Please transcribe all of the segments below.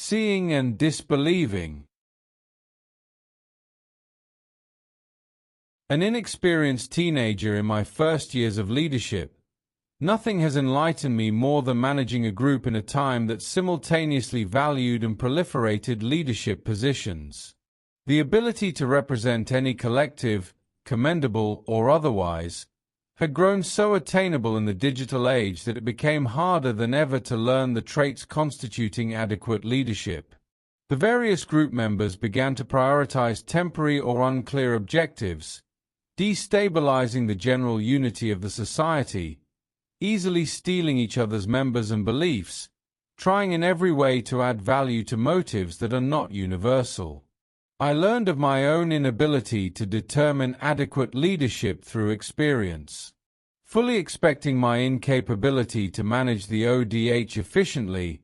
Seeing and disbelieving. An inexperienced teenager in my first years of leadership, nothing has enlightened me more than managing a group in a time that simultaneously valued and proliferated leadership positions. The ability to represent any collective, commendable or otherwise, had grown so attainable in the digital age that it became harder than ever to learn the traits constituting adequate leadership. The various group members began to prioritize temporary or unclear objectives, destabilizing the general unity of the society, easily stealing each other's members and beliefs, trying in every way to add value to motives that are not universal. I learned of my own inability to determine adequate leadership through experience. Fully expecting my incapability to manage the ODH efficiently,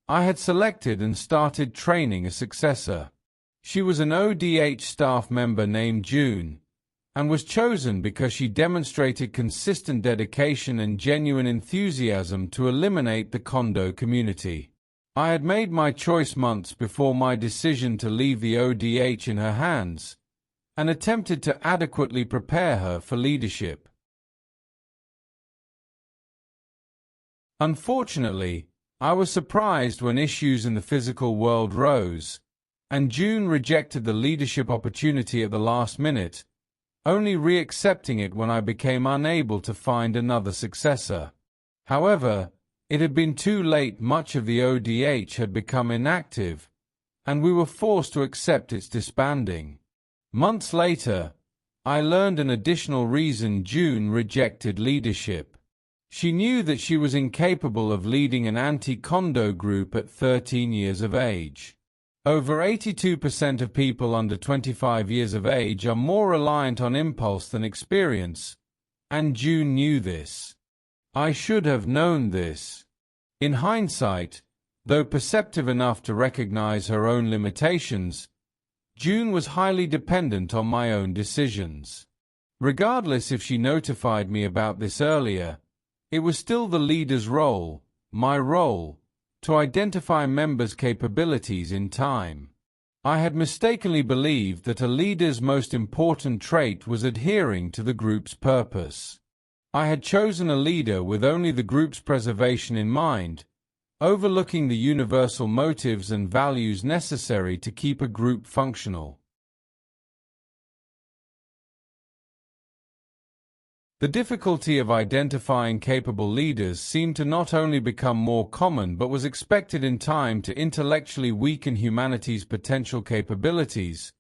I had selected and started training a successor. She was an ODH staff member named June, and was chosen because she demonstrated consistent dedication and genuine enthusiasm to eliminate the condo community. I had made my choice months before my decision to leave the ODH in her hands, and attempted to adequately prepare her for leadership. Unfortunately, I was surprised when issues in the physical world rose, and June rejected the leadership opportunity at the last minute, only re-accepting it when I became unable to find another successor. However, it had been too late. Much of the ODH had become inactive, and we were forced to accept its disbanding. Months later, I learned an additional reason June rejected leadership. She knew that she was incapable of leading an anti-condo group at 13 years of age. Over 82% of people under 25 years of age are more reliant on impulse than experience, and June knew this. I should have known this. In hindsight, though perceptive enough to recognize her own limitations, June was highly dependent on my own decisions. Regardless if she notified me about this earlier, it was still the leader's role, my role, to identify members' capabilities in time. I had mistakenly believed that a leader's most important trait was adhering to the group's purpose. I had chosen a leader with only the group's preservation in mind, overlooking the universal motives and values necessary to keep a group functional. The difficulty of identifying capable leaders seemed to not only become more common but was expected in time to intellectually weaken humanity's potential capabilities,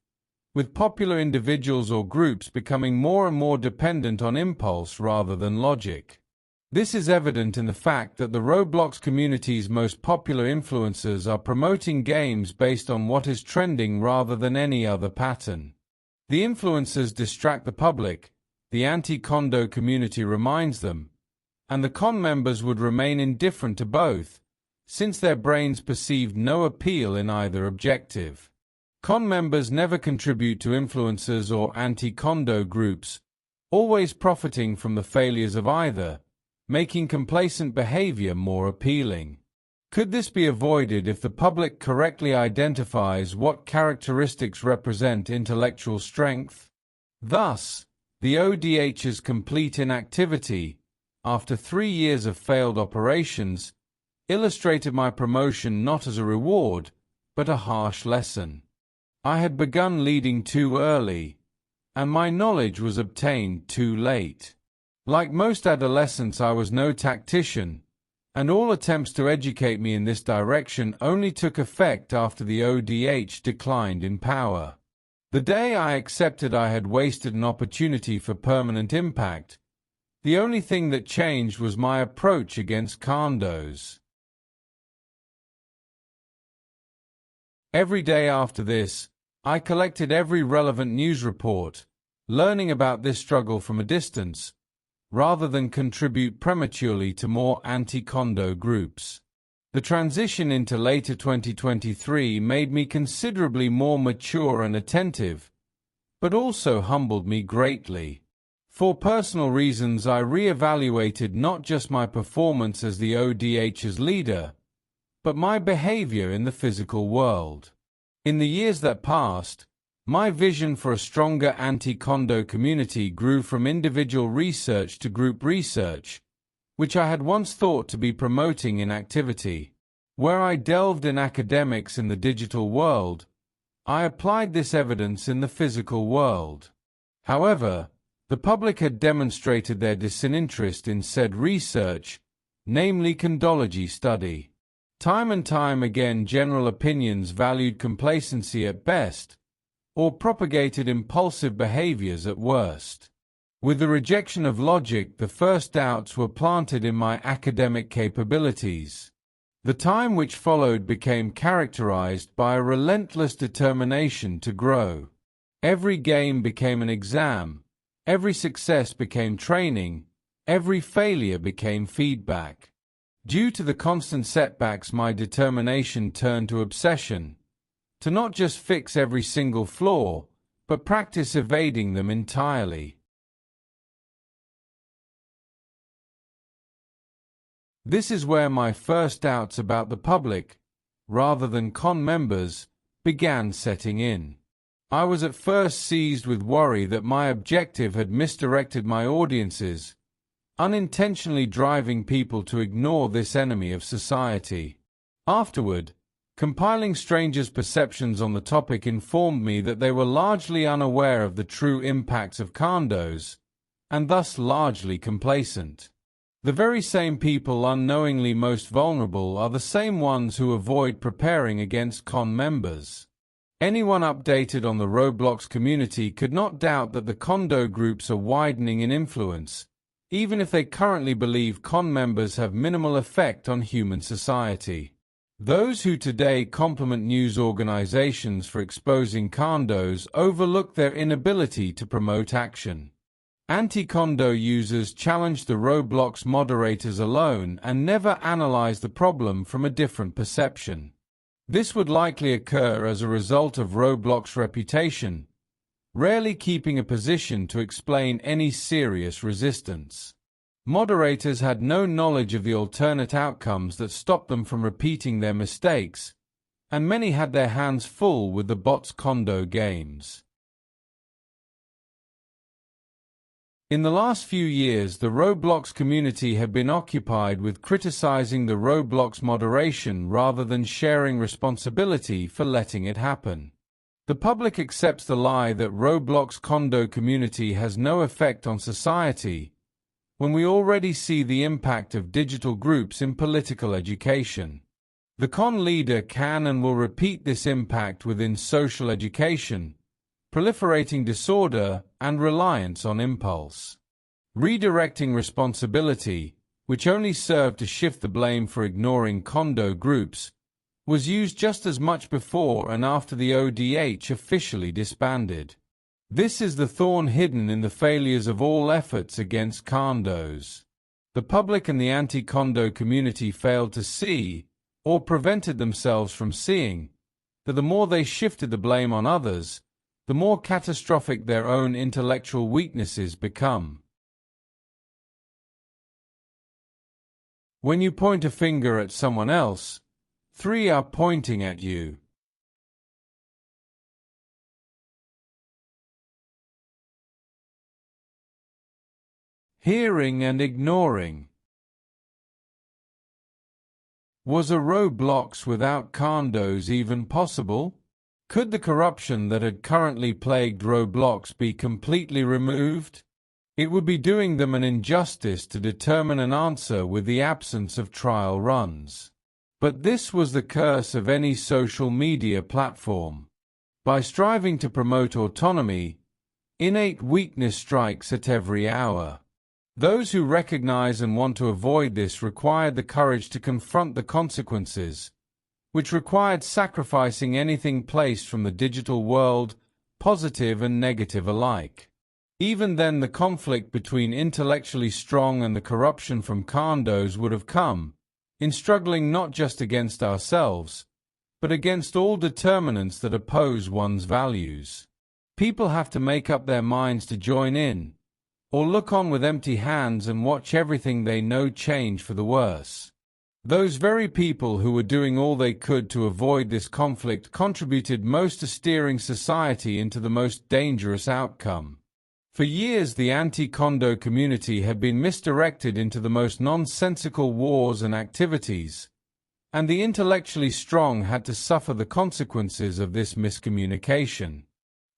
with popular individuals or groups becoming more and more dependent on impulse rather than logic. This is evident in the fact that the Roblox community's most popular influencers are promoting games based on what is trending rather than any other pattern. The influencers distract the public, the anti-condo community reminds them, and the con members would remain indifferent to both, since their brains perceived no appeal in either objective. Con members never contribute to influencers or anti-condo groups, always profiting from the failures of either, making complacent behavior more appealing. Could this be avoided if the public correctly identifies what characteristics represent intellectual strength? Thus, the ODH's complete inactivity, after 3 years of failed operations, illustrated my promotion not as a reward, but a harsh lesson. I had begun leading too early, and my knowledge was obtained too late. Like most adolescents, I was no tactician, and all attempts to educate me in this direction only took effect after the ODH declined in power. The day I accepted I had wasted an opportunity for permanent impact, the only thing that changed was my approach against condos. Every day after this, I collected every relevant news report, learning about this struggle from a distance, rather than contribute prematurely to more anti-condo groups. The transition into later 2023 made me considerably more mature and attentive, but also humbled me greatly. For personal reasons, I re-evaluated not just my performance as the ODH's leader, but my behavior in the physical world. In the years that passed, my vision for a stronger anti-condo community grew from individual research to group research, which I had once thought to be promoting in activity. Where I delved in academics in the digital world, I applied this evidence in the physical world. However, the public had demonstrated their disinterest in said research, namely condology study. Time and time again, general opinions valued complacency at best, or propagated impulsive behaviors at worst. With the rejection of logic, the first doubts were planted in my academic capabilities. The time which followed became characterized by a relentless determination to grow. Every game became an exam, every success became training, every failure became feedback. Due to the constant setbacks, my determination turned to obsession, to not just fix every single flaw, but practice evading them entirely. This is where my first doubts about the public, rather than con members, began setting in. I was at first seized with worry that my objective had misdirected my audiences, unintentionally driving people to ignore this enemy of society. Afterward, compiling strangers' perceptions on the topic informed me that they were largely unaware of the true impacts of condos, and thus largely complacent. The very same people unknowingly most vulnerable are the same ones who avoid preparing against con members. Anyone updated on the Roblox community could not doubt that the condo groups are widening in influence, even if they currently believe con members have minimal effect on human society. Those who today compliment news organizations for exposing condos overlook their inability to promote action. Anti-condo users challenge the Roblox moderators alone and never analyze the problem from a different perception. This would likely occur as a result of Roblox's reputation, rarely keeping a position to explain any serious resistance. Moderators had no knowledge of the alternate outcomes that stopped them from repeating their mistakes, and many had their hands full with the bots' condo games. In the last few years, the Roblox community had been occupied with criticizing the Roblox moderation rather than sharing responsibility for letting it happen. The public accepts the lie that Roblox condo community has no effect on society, when we already see the impact of digital groups in political education. The con leader can and will repeat this impact within social education, proliferating disorder and reliance on impulse. Redirecting responsibility, which only served to shift the blame for ignoring condo groups, was used just as much before and after the ODH officially disbanded. This is the thorn hidden in the failures of all efforts against condos. The public and the anti-condo community failed to see, or prevented themselves from seeing, that the more they shifted the blame on others, the more catastrophic their own intellectual weaknesses become. When you point a finger at someone else, 3 are pointing at you. Hearing and ignoring. Was a Roblox without condos even possible? Could the corruption that had currently plagued Roblox be completely removed? It would be doing them an injustice to determine an answer with the absence of trial runs. But this was the curse of any social media platform. By striving to promote autonomy, innate weakness strikes at every hour. Those who recognize and want to avoid this required the courage to confront the consequences, which required sacrificing anything placed from the digital world, positive and negative alike. Even then, the conflict between intellectually strong and the corruption from condos would have come, in struggling not just against ourselves, but against all determinants that oppose one's values. People have to make up their minds to join in, or look on with empty hands and watch everything they know change for the worse. Those very people who were doing all they could to avoid this conflict contributed most to steering society into the most dangerous outcome. For years, the anti-Kondo community had been misdirected into the most nonsensical wars and activities, and the intellectually strong had to suffer the consequences of this miscommunication.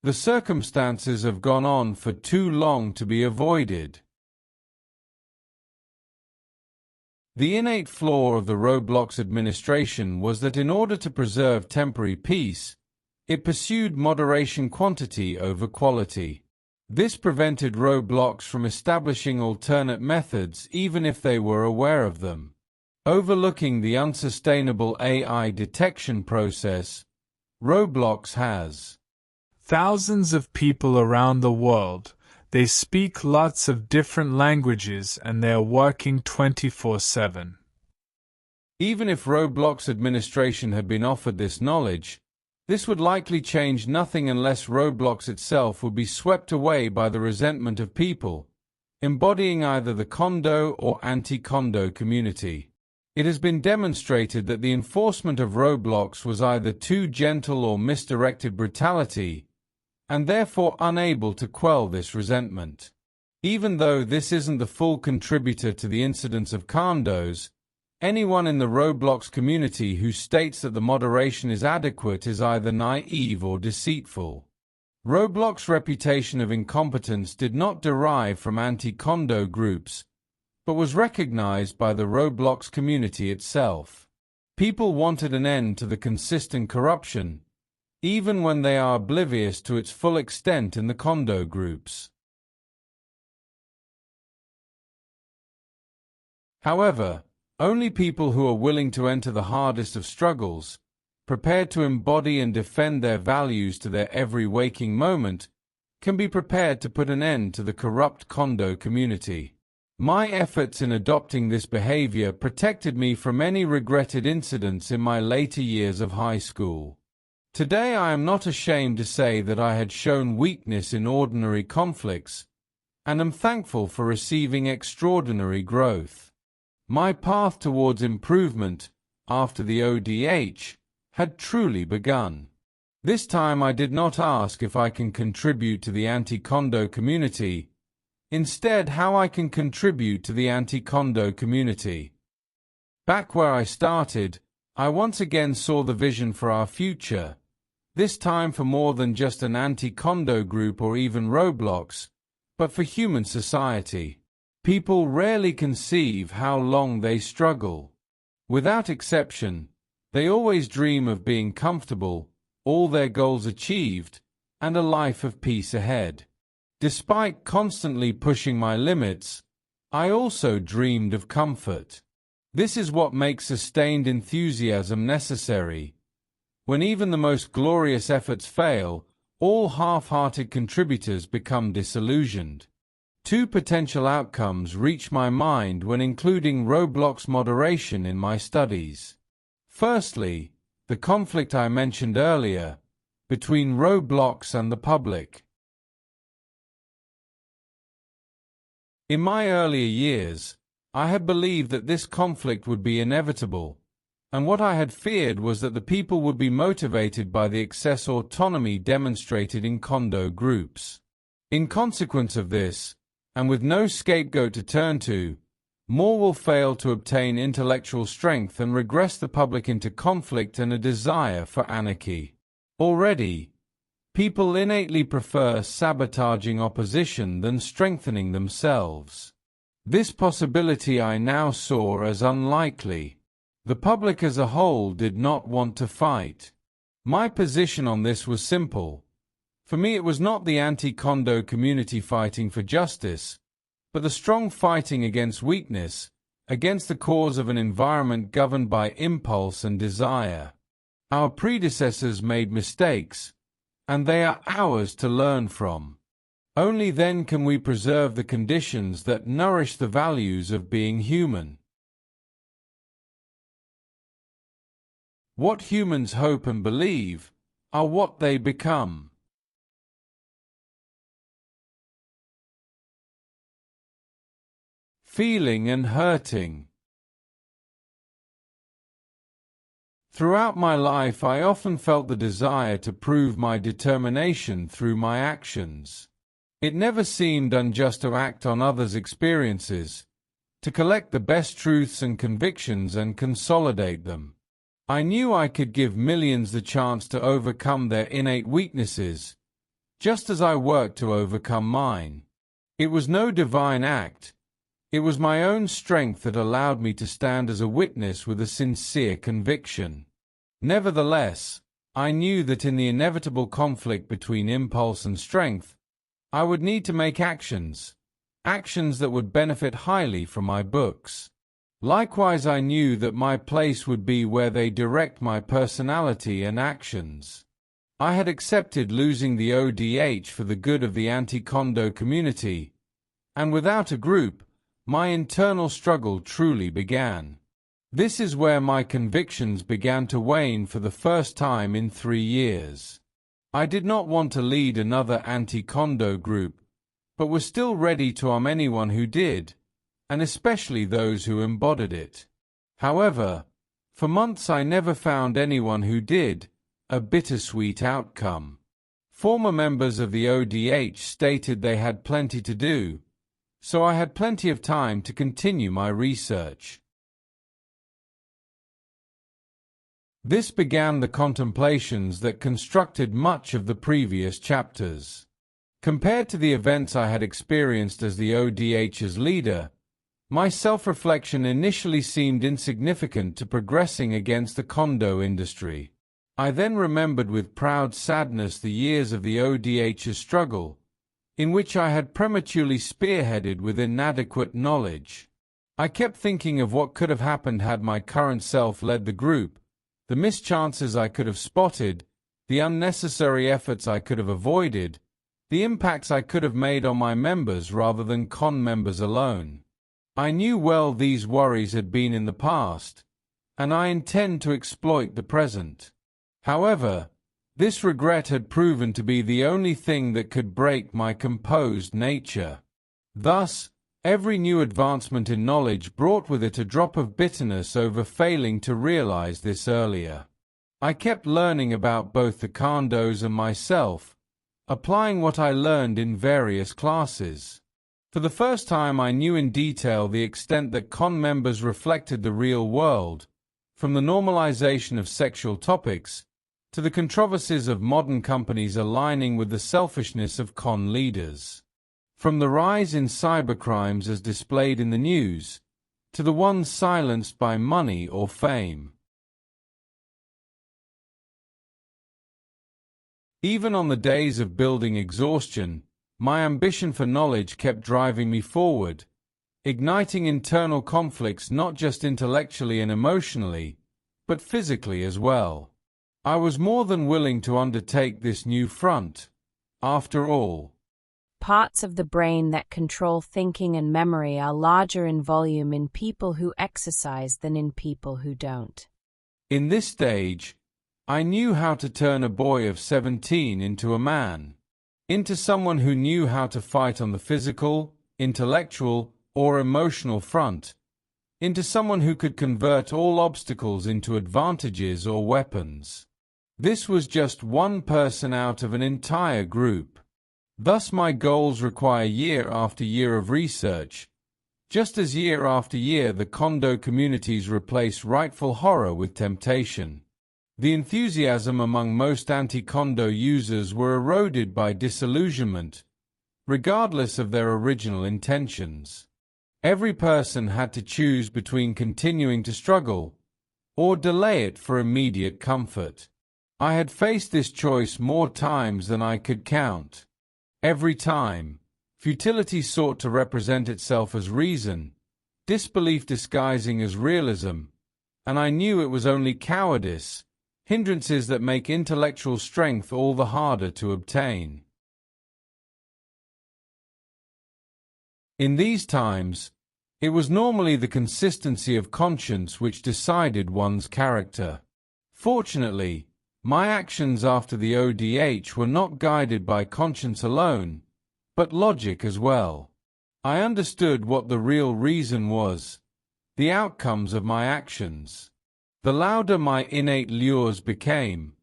The circumstances have gone on for too long to be avoided. The innate flaw of the Roblox administration was that in order to preserve temporary peace, it pursued moderation quantity over quality. This prevented Roblox from establishing alternate methods even if they were aware of them. Overlooking the unsustainable AI detection process, Roblox has thousands of people around the world. They speak lots of different languages and they are working 24/7. Even if Roblox administration had been offered this knowledge, this would likely change nothing unless Roblox itself would be swept away by the resentment of people, embodying either the Kondo or anti-Kondo community. It has been demonstrated that the enforcement of Roblox was either too gentle or misdirected brutality, and therefore unable to quell this resentment. Even though this isn't the full contributor to the incidence of condos, anyone in the Roblox community who states that the moderation is adequate is either naive or deceitful. Roblox's reputation of incompetence did not derive from anti-Kondo groups, but was recognized by the Roblox community itself. People wanted an end to the consistent corruption, even when they are oblivious to its full extent in the Kondo groups. However, only people who are willing to enter the hardest of struggles, prepared to embody and defend their values to their every waking moment, can be prepared to put an end to the corrupt Kondo community. My efforts in adopting this behavior protected me from any regretted incidents in my later years of high school. Today I am not ashamed to say that I had shown weakness in ordinary conflicts, and am thankful for receiving extraordinary growth. My path towards improvement, after the ODH, had truly begun. This time I did not ask if I can contribute to the anti-Kondo community, instead how I can contribute to the anti-Kondo community. Back where I started, I once again saw the vision for our future, this time for more than just an anti-Kondo group or even Roblox, but for human society. People rarely conceive how long they struggle. Without exception, they always dream of being comfortable, all their goals achieved, and a life of peace ahead. Despite constantly pushing my limits, I also dreamed of comfort. This is what makes sustained enthusiasm necessary. When even the most glorious efforts fail, all half-hearted contributors become disillusioned. Two potential outcomes reach my mind when including Roblox moderation in my studies. Firstly, the conflict I mentioned earlier, between Roblox and the public. In my earlier years, I had believed that this conflict would be inevitable, and what I had feared was that the people would be motivated by the excess autonomy demonstrated in Kondo groups. In consequence of this, and with no scapegoat to turn to, more will fail to obtain intellectual strength and regress the public into conflict and a desire for anarchy. Already, people innately prefer sabotaging opposition than strengthening themselves. This possibility I now saw as unlikely. The public as a whole did not want to fight. My position on this was simple. For me, it was not the anti-Kondo community fighting for justice, but the strong fighting against weakness, against the cause of an environment governed by impulse and desire. Our predecessors made mistakes, and they are ours to learn from. Only then can we preserve the conditions that nourish the values of being human. What humans hope and believe are what they become. Feeling and hurting. Throughout my life, I often felt the desire to prove my determination through my actions. It never seemed unjust to act on others' experiences, to collect the best truths and convictions and consolidate them. I knew I could give millions the chance to overcome their innate weaknesses, just as I worked to overcome mine. It was no divine act. It was my own strength that allowed me to stand as a witness with a sincere conviction. Nevertheless, I knew that in the inevitable conflict between impulse and strength, I would need to make actions that would benefit highly from my books. Likewise, I knew that my place would be where they direct my personality and actions. I had accepted losing the ODH for the good of the anti-Kondo community, and without a group, my internal struggle truly began. This is where my convictions began to wane for the first time in 3 years. I did not want to lead another anti-Kondo group, but was still ready to arm anyone who did, and especially those who embodied it. However, for months I never found anyone who did, a bittersweet outcome. Former members of the ODH stated they had plenty to do, so I had plenty of time to continue my research. This began the contemplations that constructed much of the previous chapters. Compared to the events I had experienced as the ODH's leader, my self-reflection initially seemed insignificant to progressing against the Kondo industry. I then remembered with proud sadness the years of the ODH's struggle, in which I had prematurely spearheaded with inadequate knowledge. I kept thinking of what could have happened had my current self led the group, the mischances I could have spotted, the unnecessary efforts I could have avoided, the impacts I could have made on my members rather than con members alone. I knew well these worries had been in the past, and I intend to exploit the present. However, this regret had proven to be the only thing that could break my composed nature. Thus, every new advancement in knowledge brought with it a drop of bitterness over failing to realize this earlier. I kept learning about both the Kondos and myself, applying what I learned in various classes. For the first time, I knew in detail the extent that Kon members reflected the real world, from the normalization of sexual topics to the controversies of modern companies aligning with the selfishness of Kon leaders. From the rise in cybercrimes as displayed in the news, to the ones silenced by money or fame. Even on the days of building exhaustion, my ambition for knowledge kept driving me forward, igniting internal conflicts not just intellectually and emotionally, but physically as well. I was more than willing to undertake this new front. After all, parts of the brain that control thinking and memory are larger in volume in people who exercise than in people who don't. In this stage, I knew how to turn a boy of 17 into a man, into someone who knew how to fight on the physical, intellectual, or emotional front, into someone who could convert all obstacles into advantages or weapons. This was just one person out of an entire group. Thus my goals require year after year of research, just as year after year the Kondo communities replace rightful horror with temptation. The enthusiasm among most anti-Kondo users were eroded by disillusionment, regardless of their original intentions. Every person had to choose between continuing to struggle or delay it for immediate comfort. I had faced this choice more times than I could count. Every time, futility sought to represent itself as reason, disbelief disguising as realism, and I knew it was only cowardice, hindrances that make intellectual strength all the harder to obtain. In these times, it was normally the consistency of conscience which decided one's character. Fortunately, my actions after the ODH were not guided by conscience alone, but logic as well. I understood what the real reason was, the outcomes of my actions. The louder my innate lures became,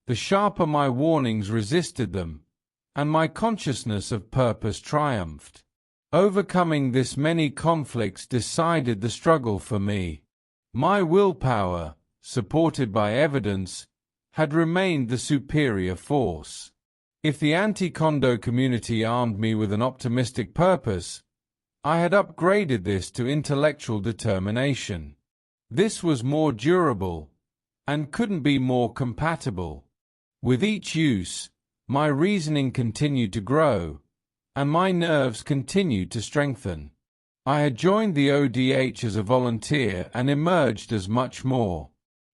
the sharper my warnings resisted them, and my consciousness of purpose triumphed. Overcoming this many conflicts decided the struggle for me. My willpower, supported by evidence, had remained the superior force. If the anti-Kondo community armed me with an optimistic purpose, I had upgraded this to intellectual determination. This was more durable, and couldn't be more compatible. With each use, my reasoning continued to grow, and my nerves continued to strengthen. I had joined the ODH as a volunteer and emerged as much more.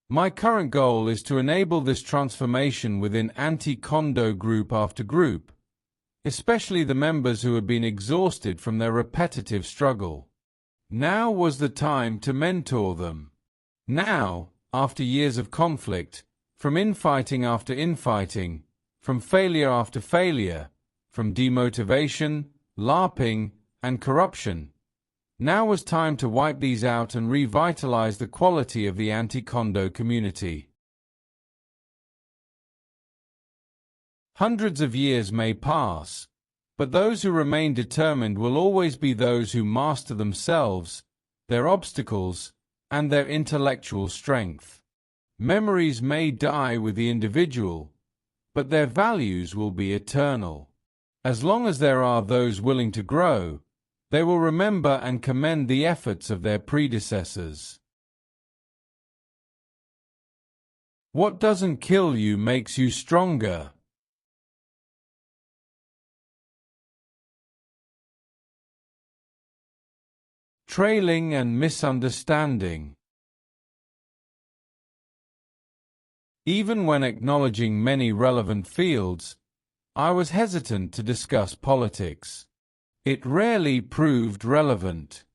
My current goal is to enable this transformation within anti-Kondo group after group, especially the members who had been exhausted from their repetitive struggle. Now was the time to mentor them. Now, after years of conflict, from infighting after infighting, from failure after failure, from demotivation, LARPing, and corruption, now was time to wipe these out and revitalize the quality of the anti-Kondo community. Hundreds of years may pass, but those who remain determined will always be those who master themselves, their obstacles, and their intellectual strength. Memories may die with the individual, but their values will be eternal. As long as there are those willing to grow, they will remember and commend the efforts of their predecessors. What doesn't kill you makes you stronger. Trailing and misunderstanding. Even when acknowledging many relevant fields, I was hesitant to discuss politics. It rarely proved relevant.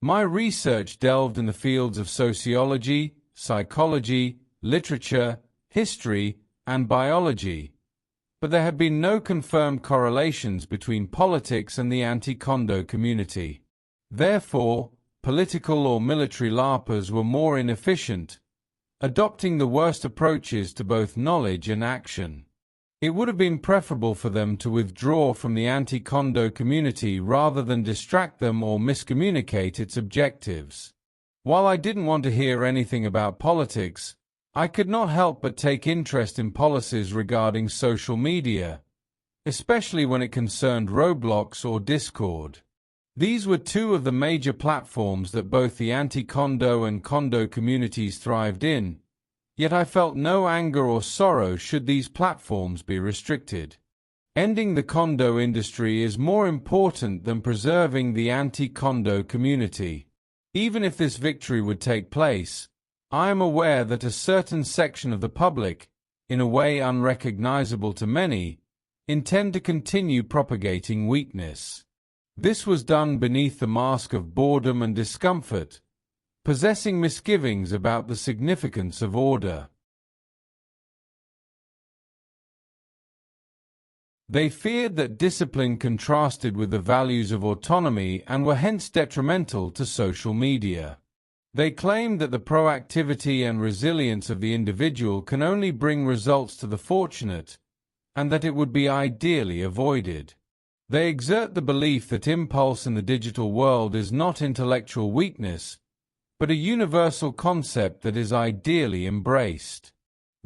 My research delved in the fields of sociology, psychology, literature, history, and biology, but there had been no confirmed correlations between politics and the anti-Kondo community. Therefore, political or military LARPers were more inefficient, adopting the worst approaches to both knowledge and action. It would have been preferable for them to withdraw from the anti-Kondo community rather than distract them or miscommunicate its objectives. While I didn't want to hear anything about politics, I could not help but take interest in policies regarding social media, especially when it concerned Roblox or Discord. These were two of the major platforms that both the anti-Kondo and Kondo communities thrived in, yet I felt no anger or sorrow should these platforms be restricted. Ending the Kondo industry is more important than preserving the anti-Kondo community. Even if this victory would take place, I am aware that a certain section of the public, in a way unrecognizable to many, intend to continue propagating weakness. This was done beneath the mask of boredom and discomfort, possessing misgivings about the significance of order. They feared that discipline contrasted with the values of autonomy and were hence detrimental to social media. They claimed that the proactivity and resilience of the individual can only bring results to the fortunate, and that it would be ideally avoided. They exert the belief that impulse in the digital world is not intellectual weakness, but a universal concept that is ideally embraced.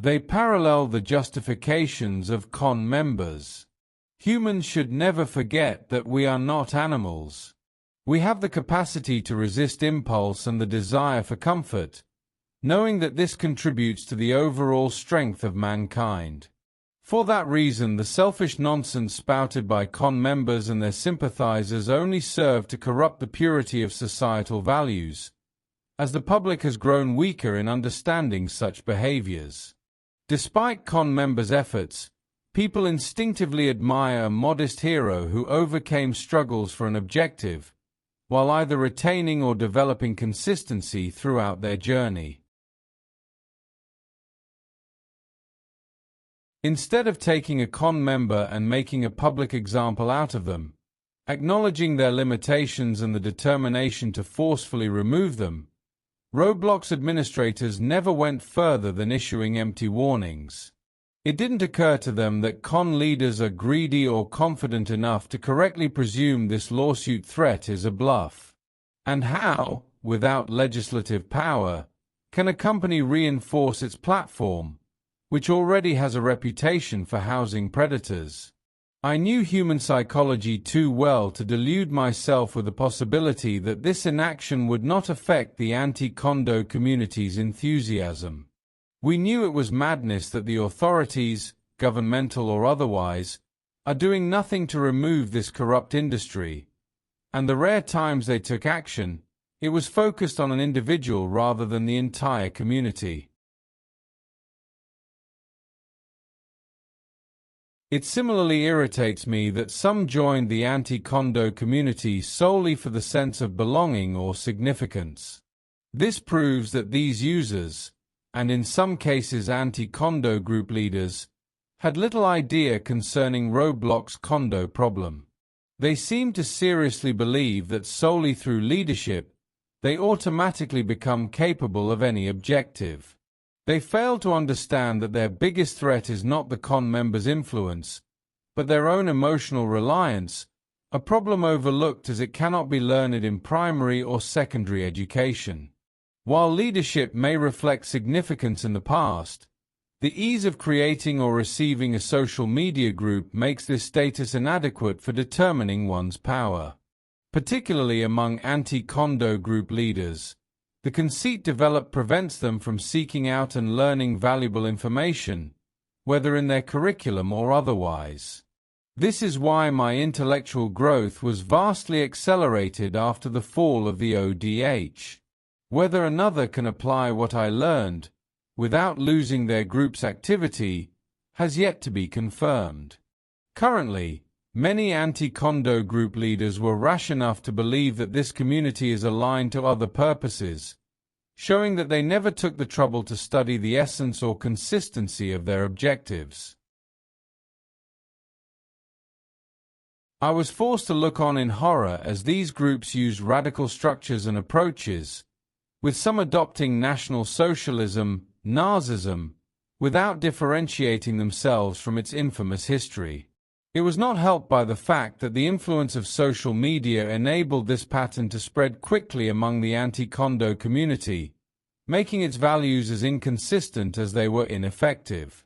They parallel the justifications of con members. Humans should never forget that we are not animals. We have the capacity to resist impulse and the desire for comfort, knowing that this contributes to the overall strength of mankind. For that reason, the selfish nonsense spouted by con members and their sympathizers only serve to corrupt the purity of societal values, as the public has grown weaker in understanding such behaviors. Despite con members' efforts, people instinctively admire a modest hero who overcame struggles for an objective, while either retaining or developing consistency throughout their journey. Instead of taking a con member and making a public example out of them, acknowledging their limitations and the determination to forcefully remove them, Roblox administrators never went further than issuing empty warnings. It didn't occur to them that con leaders are greedy or confident enough to correctly presume this lawsuit threat is a bluff. And how, without legislative power, can a company reinforce its platform, which already has a reputation for housing predators? I knew human psychology too well to delude myself with the possibility that this inaction would not affect the anti-condo community's enthusiasm. We knew it was madness that the authorities, governmental or otherwise, are doing nothing to remove this corrupt industry, and the rare times they took action, it was focused on an individual rather than the entire community. It similarly irritates me that some joined the anti-condo community solely for the sense of belonging or significance. This proves that these users, and in some cases anti-condo group leaders, had little idea concerning Roblox's condo problem. They seem to seriously believe that solely through leadership, they automatically become capable of any objective. They fail to understand that their biggest threat is not the con members' influence, but their own emotional reliance, a problem overlooked as it cannot be learned in primary or secondary education. While leadership may reflect significance in the past, the ease of creating or receiving a social media group makes this status inadequate for determining one's power. Particularly among anti-condo group leaders, the conceit developed prevents them from seeking out and learning valuable information, whether in their curriculum or otherwise. This is why my intellectual growth was vastly accelerated after the fall of the ODH. Whether another can apply what I learned, without losing their group's activity, has yet to be confirmed. Currently, many anti-condo group leaders were rash enough to believe that this community is aligned to other purposes, showing that they never took the trouble to study the essence or consistency of their objectives. I was forced to look on in horror as these groups used radical structures and approaches, with some adopting National Socialism, Nazism, without differentiating themselves from its infamous history. It was not helped by the fact that the influence of social media enabled this pattern to spread quickly among the anti-condo community, making its values as inconsistent as they were ineffective.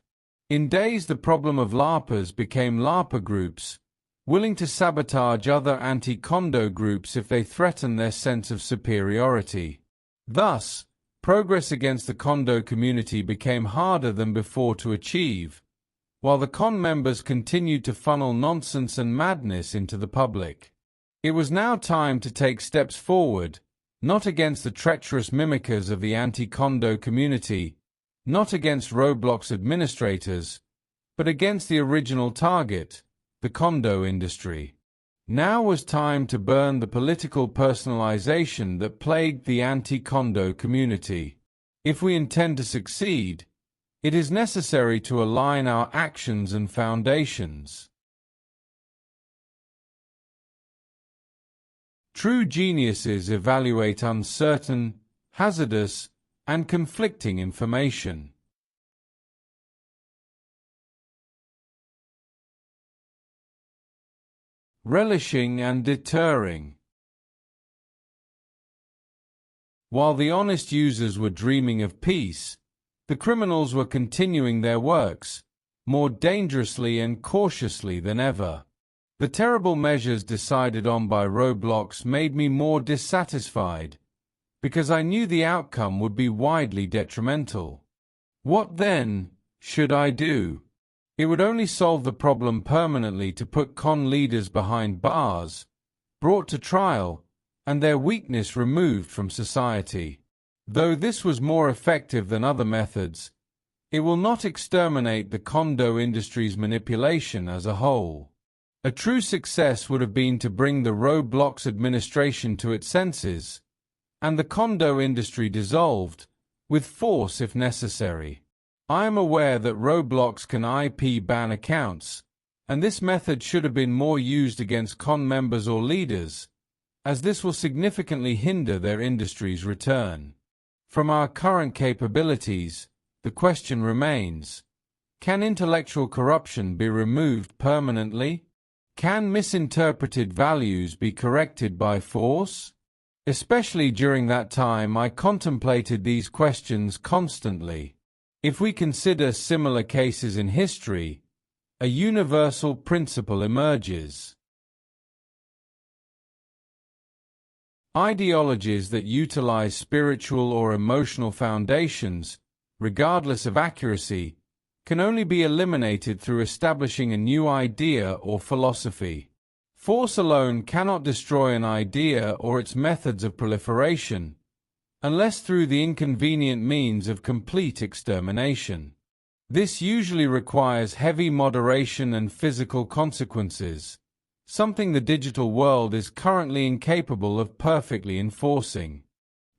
In days, the problem of LARPers became LARPer groups, willing to sabotage other anti-condo groups if they threatened their sense of superiority. Thus, progress against the condo community became harder than before to achieve, while the con members continued to funnel nonsense and madness into the public. It was now time to take steps forward, not against the treacherous mimickers of the anti-condo community, not against Roblox administrators, but against the original target, the condo industry. Now was time to burn the political personalization that plagued the anti-condo community. If we intend to succeed, it is necessary to align our actions and foundations. True geniuses evaluate uncertain, hazardous, and conflicting information. Relishing and deterring. While the honest users were dreaming of peace, the criminals were continuing their works, more dangerously and cautiously than ever. The terrible measures decided on by Roblox made me more dissatisfied, because I knew the outcome would be widely detrimental. What then should I do? It would only solve the problem permanently to put con leaders behind bars, brought to trial, and their weakness removed from society. Though this was more effective than other methods, it will not exterminate the condo industry's manipulation as a whole. A true success would have been to bring the Roblox administration to its senses, and the condo industry dissolved, with force if necessary. I am aware that Roblox can IP ban accounts, and this method should have been more used against con members or leaders, as this will significantly hinder their industry's return. From our current capabilities, the question remains: can intellectual corruption be removed permanently? Can misinterpreted values be corrected by force? Especially during that time, I contemplated these questions constantly. If we consider similar cases in history, a universal principle emerges. Ideologies that utilize spiritual or emotional foundations, regardless of accuracy, can only be eliminated through establishing a new idea or philosophy. Force alone cannot destroy an idea or its methods of proliferation, unless through the inconvenient means of complete extermination. This usually requires heavy moderation and physical consequences, something the digital world is currently incapable of perfectly enforcing.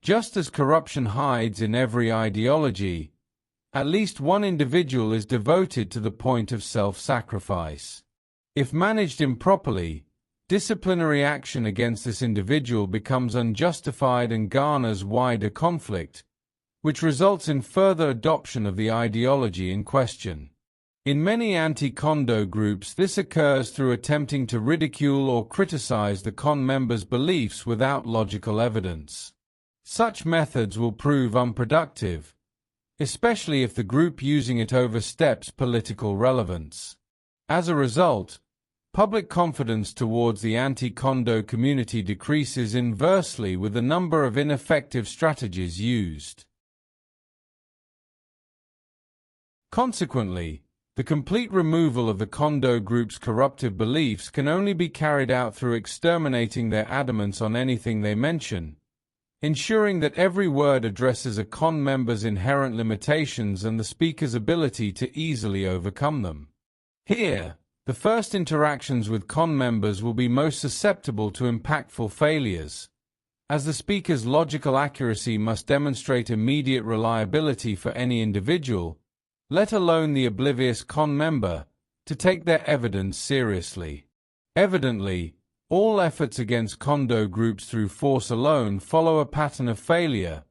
Just as corruption hides in every ideology, at least one individual is devoted to the point of self-sacrifice. If managed improperly, disciplinary action against this individual becomes unjustified and garners wider conflict, which results in further adoption of the ideology in question. In many anti-Kondo groups, this occurs through attempting to ridicule or criticize the Kon members' beliefs without logical evidence. Such methods will prove unproductive, especially if the group using it oversteps political relevance. As a result, public confidence towards the anti-Kondo community decreases inversely with the number of ineffective strategies used. Consequently, the complete removal of the Kondo group's corruptive beliefs can only be carried out through exterminating their adamance on anything they mention, ensuring that every word addresses a Kon member's inherent limitations and the speaker's ability to easily overcome them. Here, the first interactions with Kon members will be most susceptible to impactful failures, as the speaker's logical accuracy must demonstrate immediate reliability for any individual, let alone the oblivious Kon member, to take their evidence seriously. Evidently, all efforts against Kondo groups through force alone follow a pattern of failure,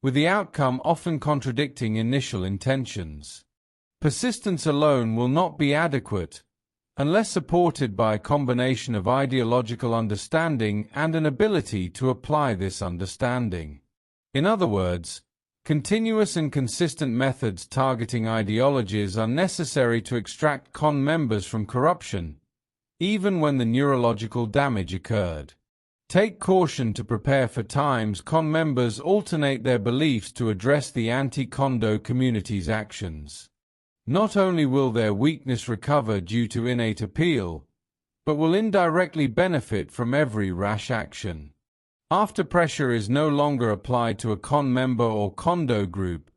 with the outcome often contradicting initial intentions. Persistence alone will not be adequate, unless supported by a combination of ideological understanding and an ability to apply this understanding. In other words, continuous and consistent methods targeting ideologies are necessary to extract Kon members from corruption, even when the neurological damage occurred. Take caution to prepare for times Kon members alternate their beliefs to address the anti-Kondo community's actions. Not only will their weakness recover due to innate appeal, but will indirectly benefit from every rash action. After pressure is no longer applied to a Kon member or Kondo group,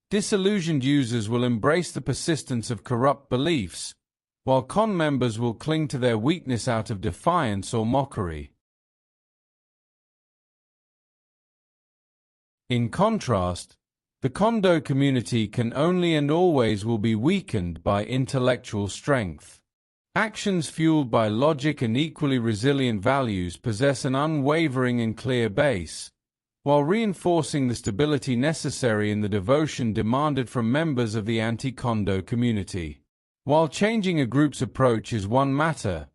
disillusioned users will embrace the persistence of corrupt beliefs, while Kon members will cling to their weakness out of defiance or mockery. In contrast, the Kondo community can only and always will be weakened by intellectual strength. Actions fueled by logic and equally resilient values possess an unwavering and clear base, while reinforcing the stability necessary in the devotion demanded from members of the anti-Kondo community. While changing a group's approach is one matter,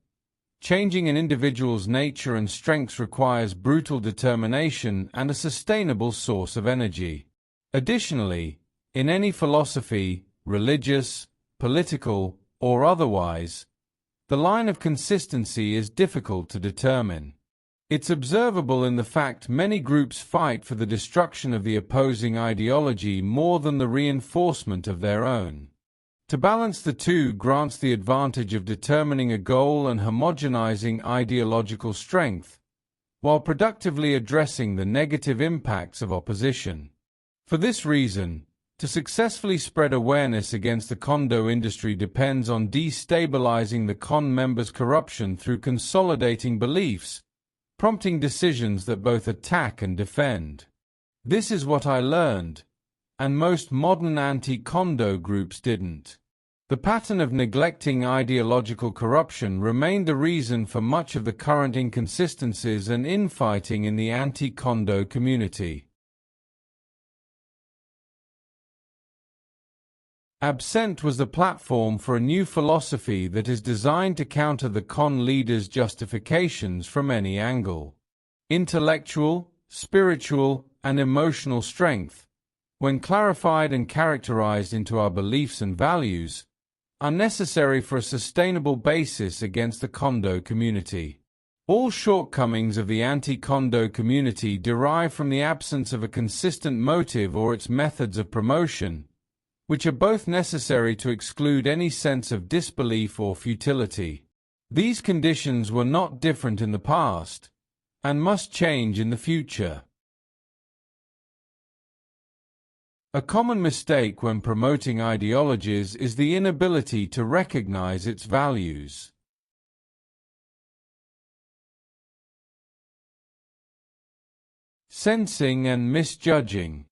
changing an individual's nature and strengths requires brutal determination and a sustainable source of energy. Additionally, in any philosophy, religious, political, or otherwise, the line of consistency is difficult to determine. It's observable in the fact many groups fight for the destruction of the opposing ideology more than the reinforcement of their own. To balance the two grants the advantage of determining a goal and homogenizing ideological strength, while productively addressing the negative impacts of opposition. For this reason, to successfully spread awareness against the Kondo industry depends on destabilizing the Kon members' corruption through consolidating beliefs, prompting decisions that both attack and defend. This is what I learned, and most modern anti-Kondo groups didn't. The pattern of neglecting ideological corruption remained the reason for much of the current inconsistencies and infighting in the anti-Kondo community. Absent was the platform for a new philosophy that is designed to counter the con leaders' justifications from any angle. Intellectual, spiritual, and emotional strength, when clarified and characterized into our beliefs and values, are necessary for a sustainable basis against the Kondo community. All shortcomings of the anti-Kondo community derive from the absence of a consistent motive or its methods of promotion, which are both necessary to exclude any sense of disbelief or futility. These conditions were not different in the past, and must change in the future. A common mistake when promoting ideologies is the inability to recognize its values. Sensing and misjudging.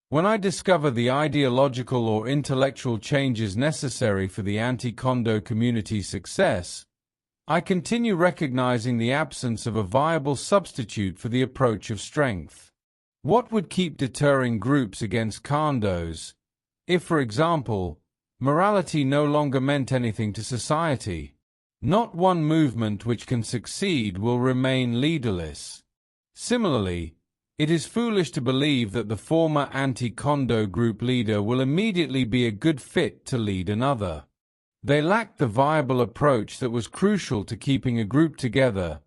When I discover the ideological or intellectual changes necessary for the anti-Kondo community's success, I continue recognizing the absence of a viable substitute for the approach of strength. What would keep deterring groups against Kondos, if, for example, morality no longer meant anything to society? Not one movement which can succeed will remain leaderless. Similarly, it is foolish to believe that the former anti-Kondo group leader will immediately be a good fit to lead another. They lacked the viable approach that was crucial to keeping a group together,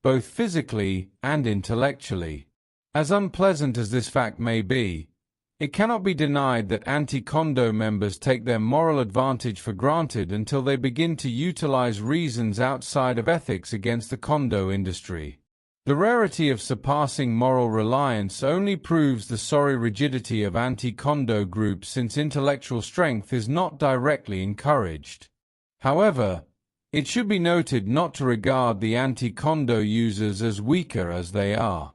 both physically and intellectually. As unpleasant as this fact may be, it cannot be denied that anti-Kondo members take their moral advantage for granted until they begin to utilize reasons outside of ethics against the Kondo industry. The rarity of surpassing moral reliance only proves the sorry rigidity of anti-Kondo groups, since intellectual strength is not directly encouraged. However, it should be noted not to regard the anti-Kondo users as weaker as they are.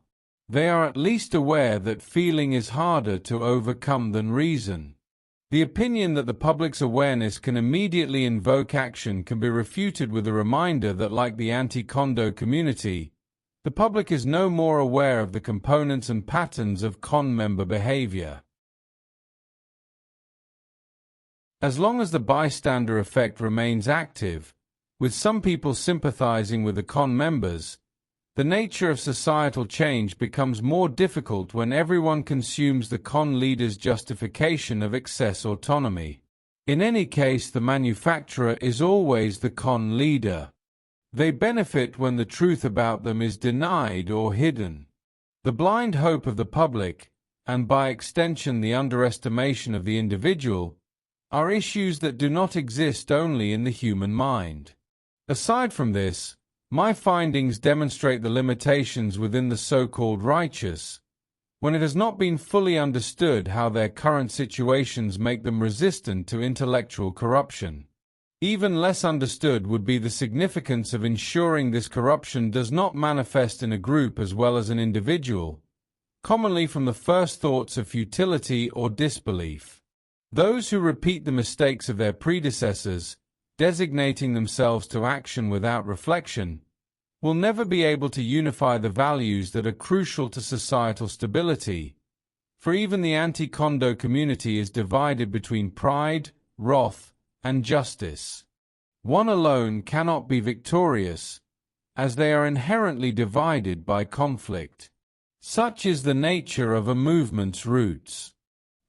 They are at least aware that feeling is harder to overcome than reason. The opinion that the public's awareness can immediately invoke action can be refuted with a reminder that, like the anti-Kondo community, the public is no more aware of the components and patterns of con member behavior. As long as the bystander effect remains active, with some people sympathizing with the con members, the nature of societal change becomes more difficult when everyone consumes the con leader's justification of excess autonomy. In any case, the manufacturer is always the con leader. They benefit when the truth about them is denied or hidden. The blind hope of the public, and by extension the underestimation of the individual, are issues that do not exist only in the human mind. Aside from this, my findings demonstrate the limitations within the so-called righteous, when it has not been fully understood how their current situations make them resistant to intellectual corruption. Even less understood would be the significance of ensuring this corruption does not manifest in a group as well as an individual, commonly from the first thoughts of futility or disbelief. Those who repeat the mistakes of their predecessors, designating themselves to action without reflection, will never be able to unify the values that are crucial to societal stability, for even the anti-Kondo community is divided between pride, wrath, and justice. One alone cannot be victorious, as they are inherently divided by conflict. Such is the nature of a movement's roots.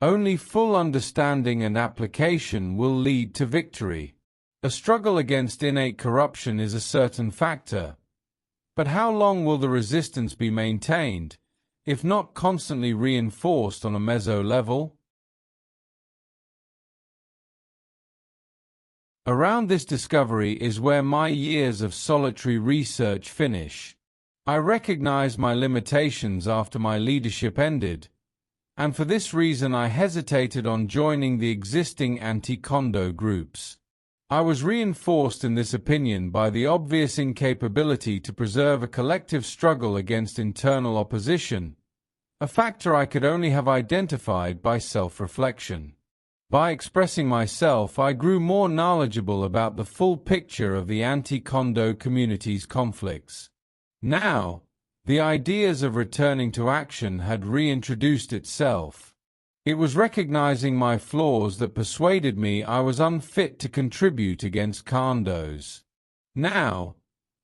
Only full understanding and application will lead to victory. A struggle against innate corruption is a certain factor, but how long will the resistance be maintained, if not constantly reinforced on a meso level? Around this discovery is where my years of solitary research finish. I recognized my limitations after my leadership ended, and for this reason I hesitated on joining the existing anti-Kondo groups. I was reinforced in this opinion by the obvious incapability to preserve a collective struggle against internal opposition, a factor I could only have identified by self-reflection. By expressing myself, I grew more knowledgeable about the full picture of the anti-Kondo community's conflicts. Now, the ideas of returning to action had reintroduced itself. It was recognizing my flaws that persuaded me I was unfit to contribute against Kando's. Now,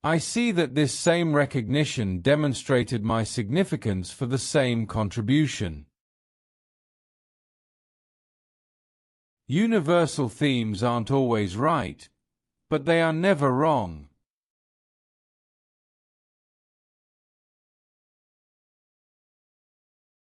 I see that this same recognition demonstrated my significance for the same contribution. Universal themes aren't always right, but they are never wrong.